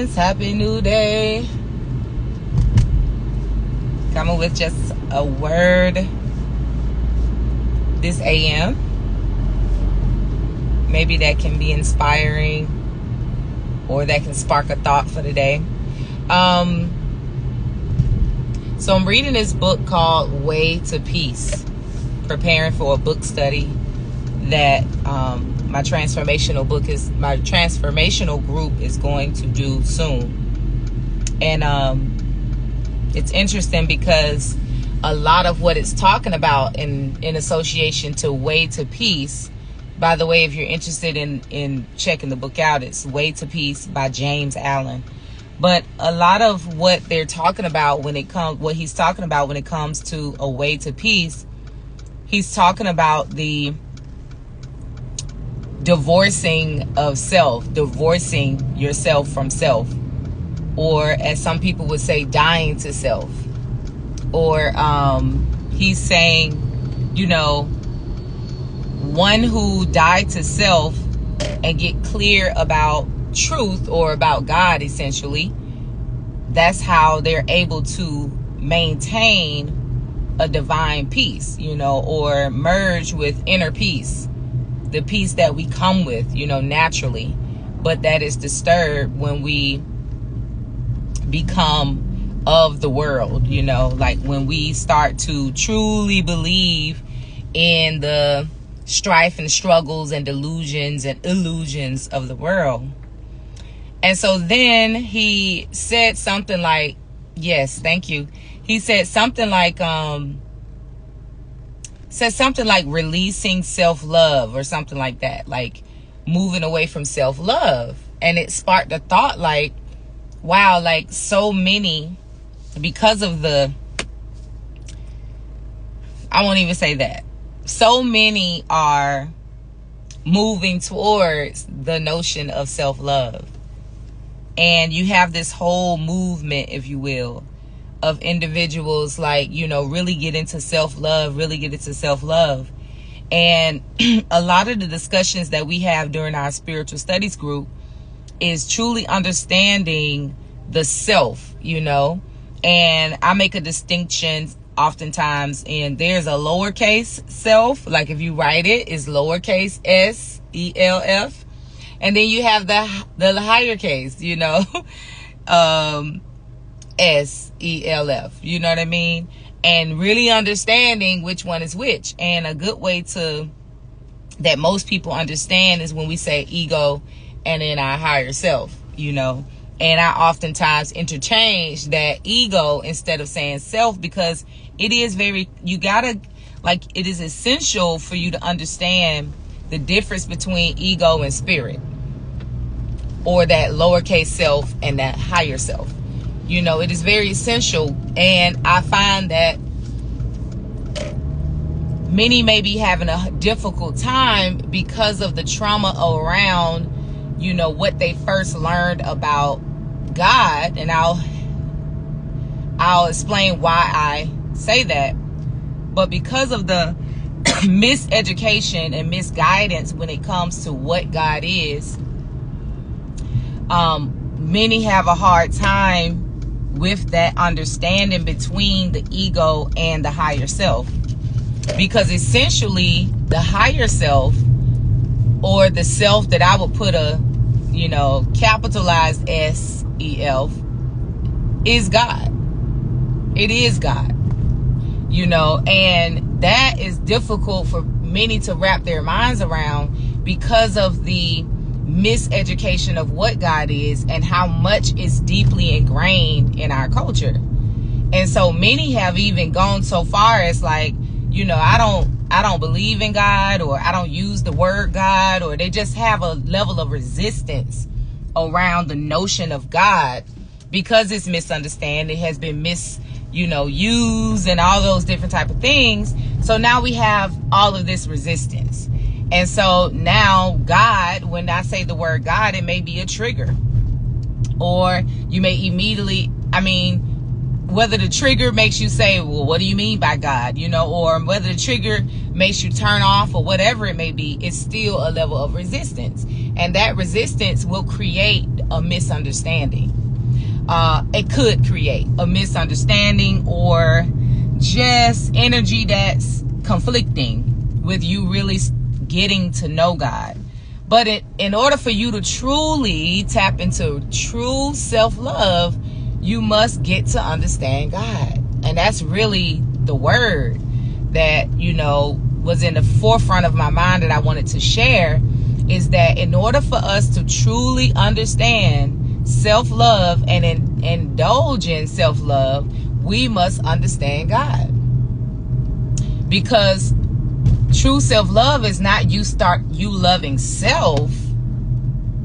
friends, happy new day. Coming with just a word this AM. Maybe that can be inspiring or that can spark a thought for the day. So I'm reading this book called Way to Peace, preparing for a book study that my transformational group is going to do soon. And it's interesting because a lot of what it's talking about in association to Way to Peace, by the way, if you're interested in checking the book out, it's Way to Peace by James Allen. But a lot of what they're talking about what he's talking about when it comes to a way to peace, he's talking about the divorcing of self, divorcing yourself from self, or as some people would say, dying to self. Or he's saying, one who died to self and get clear about truth or about God, essentially, that's how they're able to maintain a divine peace, or merge with inner peace, the peace that we come with, naturally, but that is disturbed when we become of the world, like when we start to truly believe in the strife and struggles and delusions and illusions of the world. And so then he said something like, yes, thank you. He said something like releasing self-love or something like that, like moving away from self-love. And it sparked a thought like, wow, like so many, because of I won't even say that. So many are moving towards the notion of self-love. And you have this whole movement, if you will, of individuals like, really get into self-love. And a lot of the discussions that we have during our spiritual studies group is truly understanding the self, and I make a distinction oftentimes in there's a lowercase self, like if you write it, is lowercase S-E-L-F. And then you have the higher case, S-E-L-F, you know what I mean? And really understanding which one is which. And a good way that most people understand is when we say ego and then our higher self, And I oftentimes interchange that ego instead of saying self, because it is it is essential for you to understand the difference between ego and spirit, or that lowercase self and that higher self. It is very essential. And I find that many may be having a difficult time because of the trauma around, what they first learned about God. And I'll explain why I say that. But because of the miseducation and misguidance when it comes to what God is, many have a hard time with that understanding between the ego and the higher self. Because essentially the higher self, or the self that I would put a capitalized S-E-L, is God. It is God. And that is difficult for many to wrap their minds around because of the miseducation of what God is and how much is deeply ingrained in our culture. And so many have even gone so far as like, I don't believe in God, or I don't use the word God, or they just have a level of resistance around the notion of God because it's misunderstood. It has been used and all those different type of things. So now we have all of this resistance. And so now God, when I say the word God, it may be a trigger, or you may immediately, whether the trigger makes you say, well, what do you mean by God? You know, or whether the trigger makes you turn off or whatever it may be, it's still a level of resistance. And that resistance will create a misunderstanding. It could create a misunderstanding or just energy that's conflicting with you really getting to know God. But in order for you to truly tap into true self-love, you must get to understand God. And that's really the word that, you know, was in the forefront of my mind that I wanted to share, is that in order for us to truly understand self-love and indulge in self-love, we must understand God. Because true self-love is not you loving self,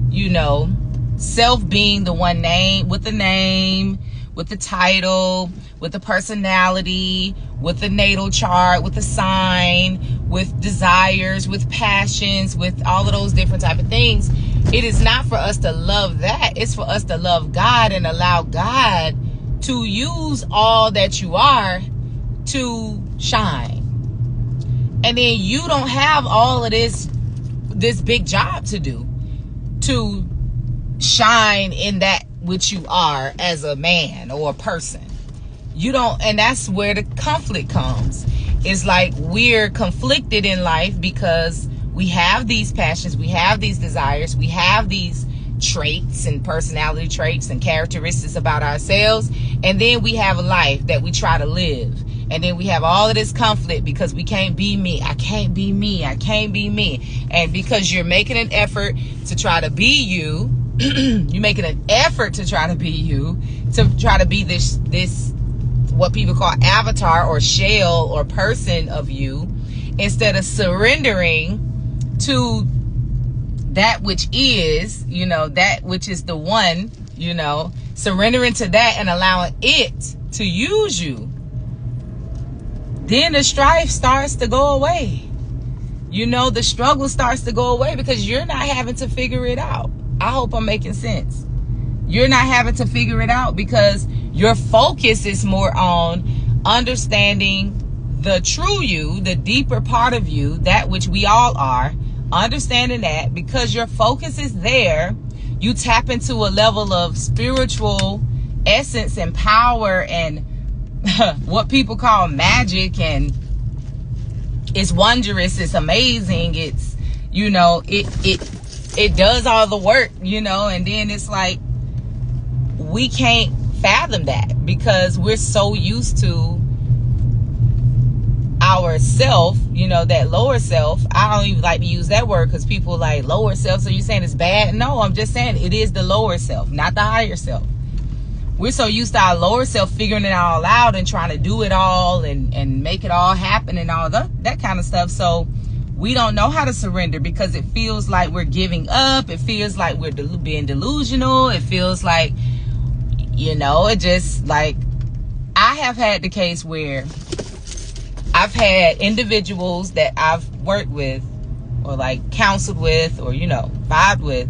you know, self being the one name, with the title, with the personality, with the natal chart, with the sign, with desires, with passions, with all of those different type of things. It is not for us to love that. It's for us to love God and allow God to use all that you are to shine. And then you don't have all of this big job to do to shine in that which you are as a man or a person. You don't, and that's where the conflict comes. It's like we're conflicted in life because we have these passions, we have these desires, we have these traits and personality traits and characteristics about ourselves, and then we have a life that we try to live. And then we have all of this conflict because we can't be me. I can't be me. I can't be me. And because you're making an effort to try to be you, you're making an effort to try to be you, to try to be this what people call avatar or shell or person of you, instead of surrendering to that which is, you know, that which is the one, you know, surrendering to that and allowing it to use you. Then the strife starts to go away. You know, the struggle starts to go away because you're not having to figure it out. I hope I'm making sense. You're not having to figure it out because your focus is more on understanding the true you, the deeper part of you, that which we all are. Understanding that, because your focus is there, you tap into a level of spiritual essence and power and what people call magic, and it's wondrous, it's amazing, it's, you know, it does all the work, you know. And then it's like we can't fathom that because we're so used to our self, you know, that lower self. I don't even like to use that word because people like lower self, so you're saying it's bad? No, I'm just saying it is the lower self, not the higher self. We're so used to our lower self figuring it all out and trying to do it all and make it all happen and all that kind of stuff. So we don't know how to surrender because it feels like we're giving up. It feels like we're being delusional. It feels like, you know, it just like, I have had the case where I've had individuals that I've worked with or like counseled with or, you know, vibed with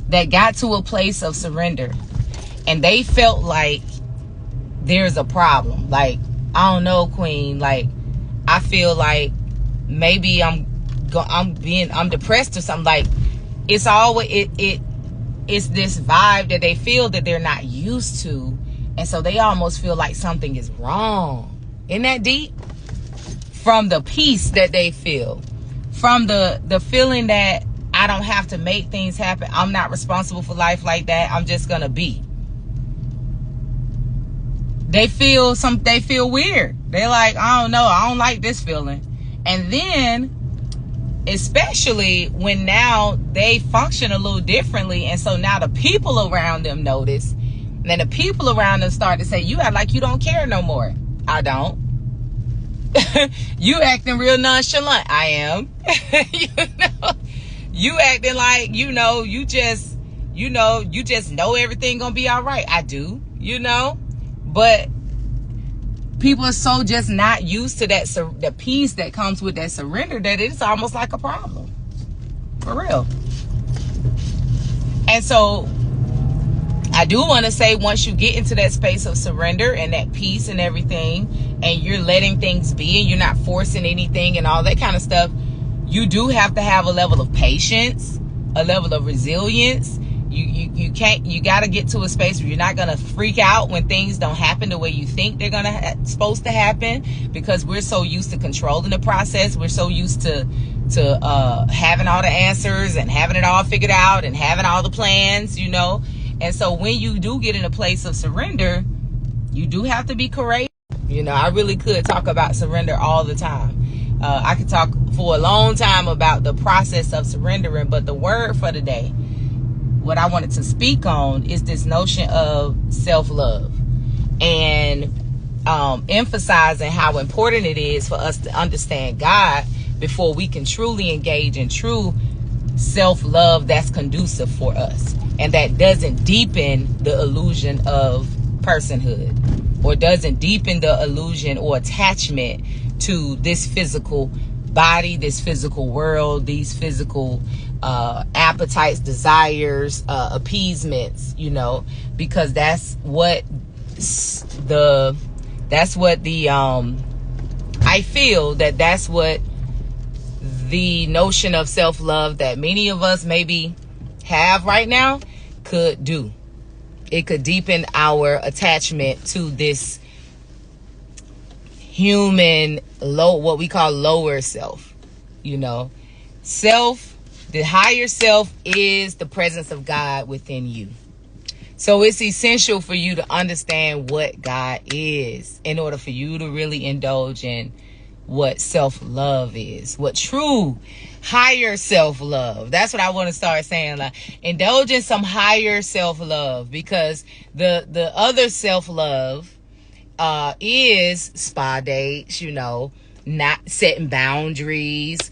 that got to a place of surrender and they felt like there's a problem. Like, I don't know, Queen, like I feel like maybe I'm depressed or something. Like, it's always it's this vibe that they feel that they're not used to, and so they almost feel like something is wrong. Isn't that deep? From the peace that they feel, from the feeling that I don't have to make things happen. I'm not responsible for life like that. I'm just gonna be. They feel weird. They're like, I don't know, I don't like this feeling. And then, especially when now they function a little differently, and so now the people around them notice, and then the people around them start to say, you act like you don't care no more. I don't. You acting real nonchalant. I am. You know, you acting like, you know, you just know everything gonna be all right. I do, you know. But people are so just not used to that, the peace that comes with that surrender, that it's almost like a problem. For real. And so I do want to say, once you get into that space of surrender and that peace and everything, and you're letting things be and you're not forcing anything and all that kind of stuff, you do have to have a level of patience, a level of resilience. You got to get to a space where you're not going to freak out when things don't happen the way you think they're supposed to happen, because we're so used to controlling the process. We're so used to having all the answers and having it all figured out and having all the plans, you know. And so when you do get in a place of surrender, you do have to be courageous. You know, I really could talk about surrender all the time. I could talk for a long time about the process of surrendering, but the word for today, what I wanted to speak on, is this notion of self-love, and emphasizing how important it is for us to understand God before we can truly engage in true self-love that's conducive for us, and that doesn't deepen the illusion of personhood, or doesn't deepen the illusion or attachment to this physical body, this physical world, these physical appetites, desires, appeasements, you know, because that's what I feel that's what the notion of self-love that many of us maybe have right now could do. It could deepen our attachment to this human what we call lower self. You know, the higher self is the presence of God within you. So it's essential for you to understand what God is in order for you to really indulge in what self-love is, what true higher self-love. That's what I want to start saying, like indulge in some higher self-love, because the other self-love is spa dates, you know, not setting boundaries,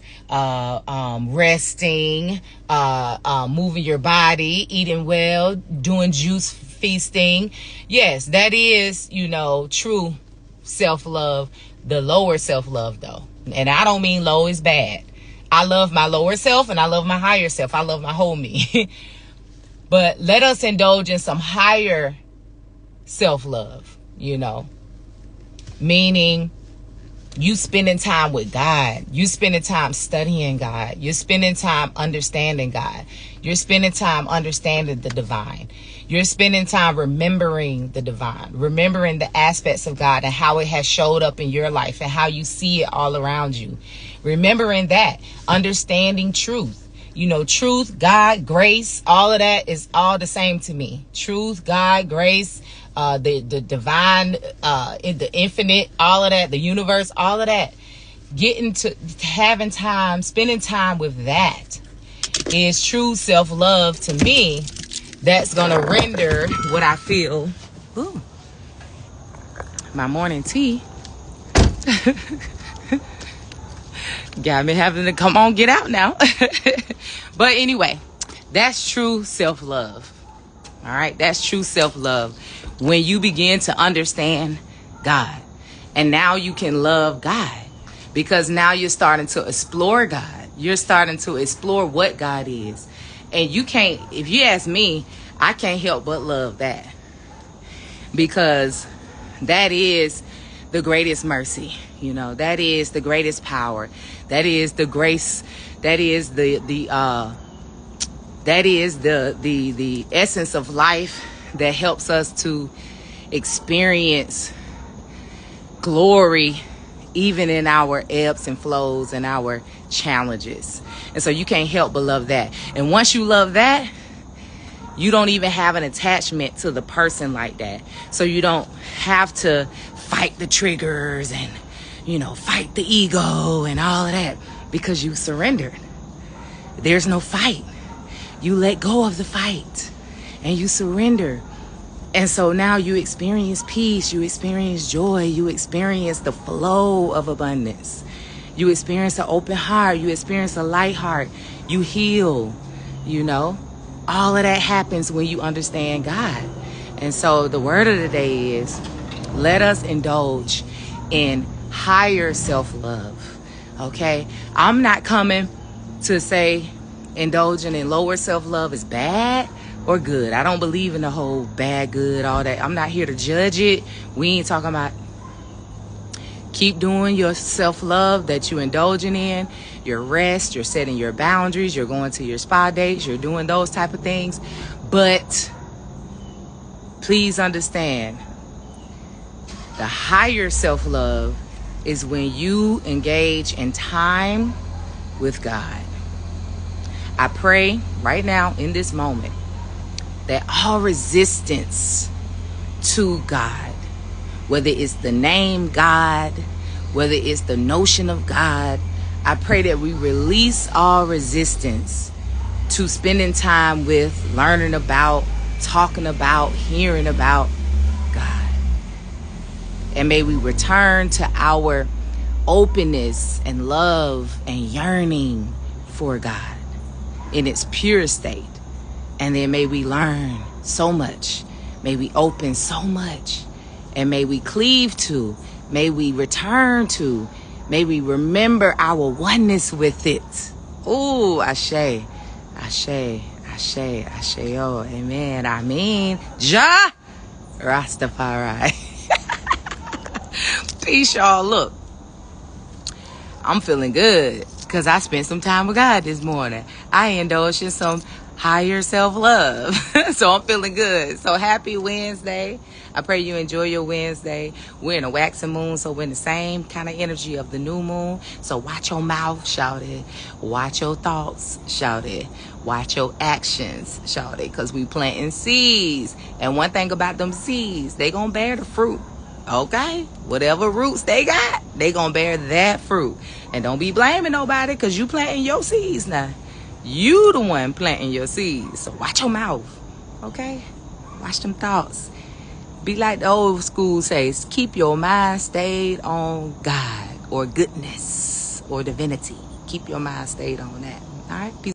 resting, moving your body, eating well, doing juice feasting. Yes, that is, you know, true self-love. The lower self-love, though, and I don't mean low is bad. I love my lower self and I love my higher self. I love my whole me. But let us indulge in some higher self-love, you know, meaning you spending time with God. You spending time studying God. You're spending time understanding God. You're spending time understanding the divine. You're spending time remembering the divine, remembering the aspects of God and how it has showed up in your life and how you see it all around you. Remembering that, understanding truth. You know, truth, God, grace, all of that is all the same to me. Truth, God, grace, the divine, the infinite, all of that, the universe, all of that. Getting to having time, spending time with that is true self-love to me. That's going to render what I feel. Ooh, my morning tea. Got me having to come on, get out now. But anyway, that's true self-love. All right, that's true self-love. When you begin to understand God, and now you can love God, because now you're starting to explore God. You're starting to explore what God is. And you can't, if you ask me, I can't help but love that, because that is the greatest mercy. You know, that is the greatest power. That is the grace. That is the essence of life that helps us to experience glory even in our ebbs and flows and our challenges. And so you can't help but love that. And once you love that, you don't even have an attachment to the person like that. So you don't have to fight the triggers and, you know, fight the ego and all of that, because you surrendered. There's no fight. You let go of the fight and you surrender. And so now you experience peace, you experience joy, you experience the flow of abundance. You experience an open heart, you experience a light heart, you heal, you know. All of that happens when you understand God. And so the word of the day is, let us indulge in higher self-love. Okay? I'm not coming to say indulging in lower self-love is bad, or good. I don't believe in the whole bad, good, all that. I'm not here to judge it. We ain't talking about. Keep doing your self-love that you're indulging in, your rest, you're setting your boundaries, you're going to your spa dates, you're doing those type of things. But please understand, the higher self-love is when you engage in time with God. I pray right now in this moment that all resistance to God, whether it's the name God, whether it's the notion of God, I pray that we release all resistance to spending time with, learning about, talking about, hearing about God. And may we return to our openness and love and yearning for God in its pure state. And then may we learn so much. May we open so much. And may we cleave to, may we return to, may we remember our oneness with it. Ooh, ashe, ashe, ashe, ashe, oh, amen, amen. Ja, Rastafari. Peace, y'all. Look, I'm feeling good because I spent some time with God this morning. I indulged in some higher self-love. So I'm feeling good. So happy Wednesday. I pray you enjoy your Wednesday. We're in a waxing moon, so we're in the same kind of energy of the new moon. So watch your mouth, shout it. Watch your thoughts, shout it. Watch your actions, shout it. Because we planting seeds. And one thing about them seeds, they gonna bear the fruit. Okay? Whatever roots they got, they gonna bear that fruit. And don't be blaming nobody because you planting your seeds now. You the one planting your seeds. So watch your mouth. Okay? Watch them thoughts. Be like the old school says, keep your mind stayed on God or goodness or divinity. Keep your mind stayed on that. All right? Peace.